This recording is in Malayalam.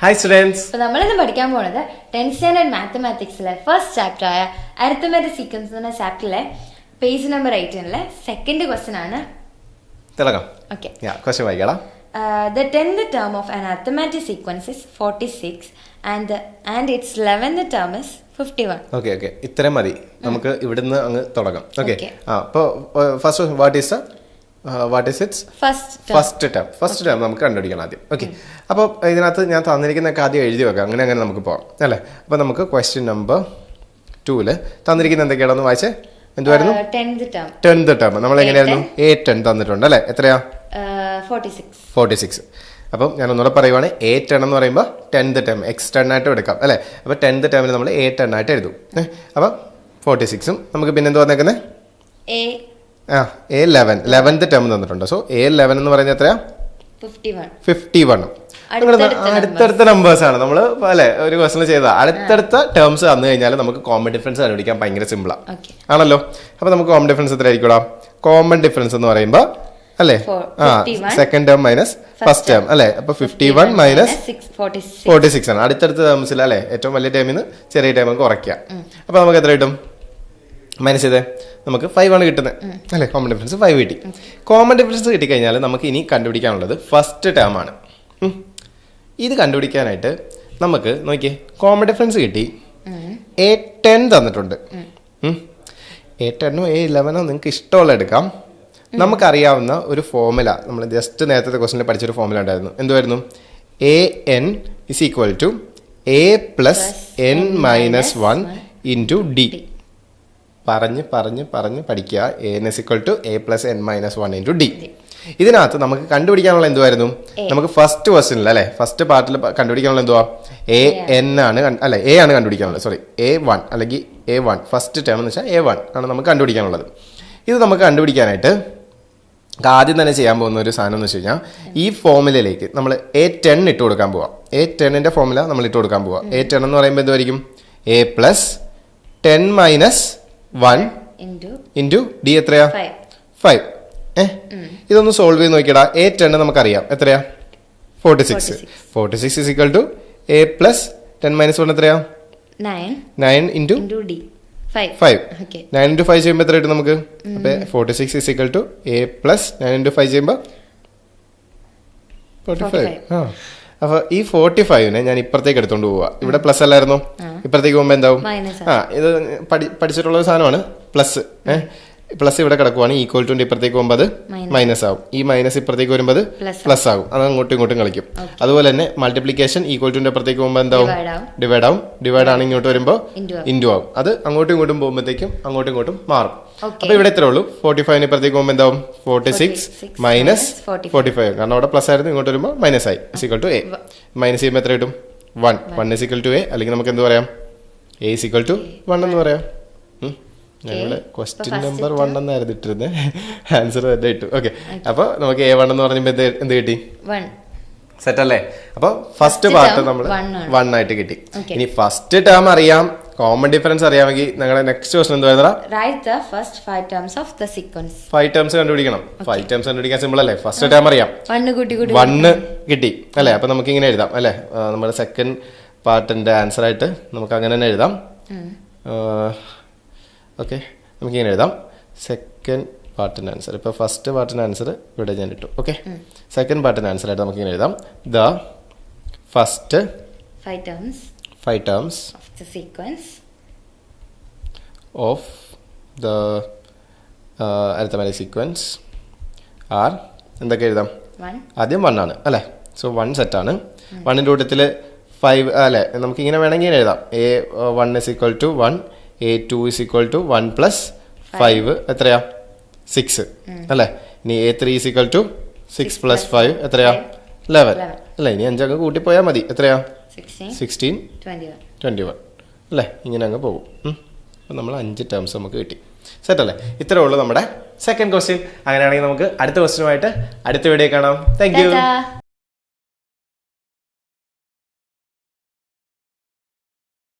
Hi students. So നമ്മളിന്ന് പഠിക്കാൻ പോകുന്നത് 10th സ്റ്റാൻഡേർഡ് മാത്തമാറ്റിക്സിലെ ഫസ്റ്റ് ചാപ്റ്റർ ആയ അരിത്മെറ്റിക് സീക്വൻസ് എന്ന ചാപ്റ്ററിലെ പേജ് നമ്പർ 18ലെ സെക്കൻഡ് ക്വസ്റ്റ്യൻ ആണ്. തിലകം. Okay. ക്വസ്റ്റ്യൻ വായിക്കാം. The 10th term of an arithmetic sequence is 46 and its 11th term is 51. Okay. ഇത്രയും മതി. നമുക്ക് ഇവിടുന്ന് അങ്ങ് തുടങ്ങാം. Okay. അപ്പോൾ first what is it's first term നമുക്ക് കണ്ടുപിടിക്കണം ആദ്യം. ഓക്കെ, അപ്പോൾ ഇതിനകത്ത് ഞാൻ തന്നിരിക്കുന്നതൊക്കെ ആദ്യം എഴുതി വെക്കാം. അങ്ങനെ നമുക്ക് പോകാം അല്ലേ. അപ്പോൾ നമുക്ക് ക്വസ്റ്റ്യൻ നമ്പർ 2 തന്നിരിക്കുന്ന എന്തൊക്കെയാണെന്ന് വായിച്ചേ. എന്തുവായിരുന്നു? 10th term. നമ്മൾ എങ്ങനെയായിരുന്നു? A10 തന്നിട്ടുണ്ട് അല്ലേ. എത്രയാ? 46. അപ്പം ഞാൻ ഒന്നുകൂടെ പറയുവാണ്, A10 എന്ന് പറയുമ്പോൾ 10th ടേം X10 ആയിട്ട് എടുക്കാം അല്ലേ. അപ്പോൾ 10th ടേമിൽ നമ്മൾ A10 ആയിട്ട് എഴുതും. അപ്പം 46ഉം നമുക്ക് പിന്നെ എന്ത് വന്നേക്കുന്നത്? A11 11th ടേം തന്നിട്ടുണ്ട്. സോ A11 എന്ന് പറയുന്നത് എത്രയാ? 51. അടുത്തടുത്ത നമ്പേഴ്സ് ആണ് നമ്മൾ അല്ലെ ഒരു ക്വസ്റ്റൻ ചെയ്ത അടുത്തടുത്ത ടേംസ് വന്നു കഴിഞ്ഞാൽ നമുക്ക് കോമൺ ഡിഫറൻസ് കണ്ടുപിടിക്കാൻ ഭയങ്കര സിമ്പിളാണ് ആണല്ലോ. അപ്പൊ നമുക്ക് കോമൺ ഡിഫറൻസ് എത്ര ആയിരിക്കും? കോമൺ ഡിഫറൻസ് എന്ന് പറയുമ്പോൾ അല്ലെ second term minus first term അല്ലെ. അപ്പൊ 51 മൈനസ് 46 ആണ് അടുത്തടുത്ത ടേംസിൽ അല്ലെ. ഏറ്റവും വലിയ ടേമിൽ നിന്ന് ചെറിയ ടേം നമുക്ക് കുറയ്ക്കുക. അപ്പൊ നമുക്ക് എത്ര കിട്ടും? മൈനസ് ചെയ്തേ നമുക്ക് 5 ആണ് കിട്ടുന്നത് അല്ലേ. കോമൺ ഡിഫറൻസ് 5 കിട്ടി. കോമൺ ഡിഫറൻസ് കിട്ടിക്കഴിഞ്ഞാൽ നമുക്ക് ഇനി കണ്ടുപിടിക്കാനുള്ളത് ഫസ്റ്റ് ടേം ആണ്. ഇത് കണ്ടുപിടിക്കാനായിട്ട് നമുക്ക് നോക്കിയേ, കോമൺ ഡിഫറൻസ് കിട്ടി. A10 തന്നിട്ടുണ്ട്. A10 A11 നിങ്ങൾക്ക് ഇഷ്ടമുള്ള എടുക്കാം. നമുക്കറിയാവുന്ന ഒരു ഫോർമുല നമ്മൾ ജസ്റ്റ് നേരത്തെ ക്വസ്റ്റനിൽ പഠിച്ചൊരു ഫോർമുല ഉണ്ടായിരുന്നു. എന്തുവായിരുന്നു? AN is equal to A plus N minus 1 into D. പറഞ്ഞ് പഠിക്കുക. AN is equal to A plus N minus 1 into D. ഇതിനകത്ത് നമുക്ക് കണ്ടുപിടിക്കാനുള്ള എന്തുവായിരുന്നു? നമുക്ക് ഫസ്റ്റ് ക്വസ്റ്റ്യനിൽ അല്ലെ, ഫസ്റ്റ് പാർട്ടിൽ കണ്ടുപിടിക്കാനുള്ള എന്തുവാ? AN ആണ് അല്ലെ, A ആണ് കണ്ടുപിടിക്കാനുള്ളത്. സോറി, A1 അല്ലെങ്കിൽ A1 ഫസ്റ്റ് ടേം എന്ന് വെച്ചാൽ A1 ആണ് നമുക്ക് കണ്ടുപിടിക്കാനുള്ളത്. ഇത് നമുക്ക് കണ്ടുപിടിക്കാനായിട്ട് ആദ്യം തന്നെ ചെയ്യാൻ പോകുന്ന ഒരു സാധനം എന്ന് വെച്ച് കഴിഞ്ഞാൽ ഈ ഫോർമുലയിലേക്ക് നമ്മൾ A10 ഇട്ട് കൊടുക്കാൻ പോവാം. A10ന്റെ ഫോർമുല നമ്മൾ ഇട്ട് കൊടുക്കാൻ പോവാം. A10 എന്ന് പറയുമ്പോൾ എന്തുമായിരിക്കും? A plus 10 minus 1 into D എത്രയാ? 5. ഇതൊന്ന് സോൾവ് ചെയ്ത് നോക്കിയടാ. A10 നമുക്കറിയാം എത്രയാ? 46 is equal to A plus 10 minus 1 എത്രയാ? 9 into 5. 9 into 5 ചെയ്യുമ്പോൾ എത്ര കിട്ടും നമുക്ക്? അപ്പൊ 46 is equal to A plus 9 into 5 ചെയ്യുമ്പോൾ 45. അപ്പൊ ഈ 45നെ ഞാൻ ഇപ്പുറത്തേക്ക് എടുത്തോണ്ട് പോവാ. ഇവിടെ പ്ലസ് അല്ലായിരുന്നോ? ഇപ്പുറത്തേക്ക് പോകുമ്പോ എന്താവും? ഇത് പഠിച്ചിട്ടുള്ള ഒരു സാധനമാണ് പ്ലസ്. പ്ലസ് ഇവിടെ കിടക്കുവാണ്. ഈക്വൽ ടു ഇപ്പുറത്തേക്ക് പോകുമ്പോൾ അത് മൈനസ് ആവും. ഈ മൈനസ് ഇപ്പുറത്തേക്ക് വരുമ്പോൾ പ്ലസ് ആകും. അത് അങ്ങോട്ടും ഇങ്ങോട്ടും കളിക്കും. അതുപോലെ തന്നെ മൾട്ടിപ്ലിക്കേഷൻ ഈക്വൽ ടു ഇപ്പുറത്തേക്ക് പോകുമ്പോൾ എന്താവും? ഡിവൈഡ് ആണ്. ഇങ്ങോട്ട് വരുമ്പോൾ ഇൻറ്റു ആവും. അത് അങ്ങോട്ടും ഇങ്ങോട്ടും പോകുമ്പോഴത്തേക്കും അങ്ങോട്ടും ഇങ്ങോട്ടും മാറും. അപ്പൊ ഇവിടെ എത്ര ഉള്ളൂ? 45 ഇപ്പുറത്തേക്ക് പോകുമ്പോൾ എന്താവും? 46 മൈനസ് 45. കാരണം അവിടെ പ്ലസ് ആയിരുന്നു, ഇങ്ങോട്ട് വരുമ്പോൾ മൈനസ് ആയി. Is equal to A. മൈനസ് ചെയ്യുമ്പോൾ എത്ര കിട്ടും? 1 ഇസിക്വൽ ടു A. അല്ലെങ്കിൽ നമുക്ക് എന്ത് പറയാം? A ഇസിക്വൽ ടു 1 എന്ന് പറയാം. ഞങ്ങള് ക്വസ്റ്റ്യൻ നമ്പർ 1 എന്നായിരുന്നു ഇട്ടിരുന്നത്. ആൻസർ തന്നെ ഇട്ടു. ഓക്കെ, അപ്പൊ നമുക്ക് A1 എന്ന് പറഞ്ഞപ്പോ എന്ത് കിട്ടി? സെറ്റ് അല്ലേ. അപ്പൊ ഫസ്റ്റ് പാർട്ട് നമ്മൾ 1 ആയിട്ട് കിട്ടി. ഇനി ഫസ്റ്റ് ടേം അറിയാം, കോമൺ ഡിഫറൻസ് അറിയാമെങ്കിൽ നിങ്ങളുടെ നെക്സ്റ്റ് ക്വസ്റ്റൻ എന്താ? 5 ടേംസ് കണ്ടുപിടിക്കണം. 5 ടേംസ് കണ്ടുപിടിക്കാൻ സിമ്പിൾ അല്ലേ. ഫസ്റ്റ് ടേം അറിയാം, 1 കിട്ടി അല്ലേ. അപ്പൊ നമുക്ക് ഇങ്ങനെ എഴുതാം അല്ലെ. നമ്മുടെ സെക്കൻഡ് പാർട്ടിന്റെ ആൻസർ ആയിട്ട് നമുക്ക് അങ്ങനെ തന്നെ എഴുതാം. ഓക്കെ, നമുക്കിങ്ങനെ എഴുതാം. സെക്കൻഡ് പാർട്ടിൻ്റെ ആൻസർ, ഇപ്പോൾ ഫസ്റ്റ് പാർട്ടിൻ്റെ ആൻസർ ഇവിടെ ഞാൻ ഇട്ടു. ഓക്കെ, സെക്കൻഡ് പാർട്ടിൻ്റെ ആൻസർ ആയിട്ട് നമുക്കിങ്ങനെ എഴുതാം. The first 5 terms of the arithmetic sequence are എന്തൊക്കെ എഴുതാം? ആദ്യം 1 ആണ് അല്ലേ. സോ 1 സെറ്റാണ്. 1ൻ്റെ കൂട്ടത്തിൽ 5 അല്ലേ. നമുക്കിങ്ങനെ വേണമെങ്കിൽ എഴുതാം. A1 is equal to 1, A2 is equal to 1 plus 5 എത്രയാ? 6 അല്ലേ. ഇനി A3 is equal to 6 plus 5 എത്രയാ? 11 അല്ലേ. ഇനി 5 അങ്ങ് കൂട്ടിപ്പോയാൽ മതി. എത്രയാ? 16 21 അല്ലേ. ഇങ്ങനെ അങ്ങ് പോകും. അപ്പം നമ്മൾ 5 ടേംസ് നമുക്ക് കിട്ടി. സെറ്റ് അല്ലേ. ഇത്രേ ഉള്ളൂ നമ്മുടെ സെക്കൻഡ് ക്വസ്റ്റ്യൻ. അങ്ങനെയാണെങ്കിൽ നമുക്ക് അടുത്ത ക്വസ്റ്റ്യനുമായിട്ട് അടുത്ത വീഡിയോ കാണാം. Thank you.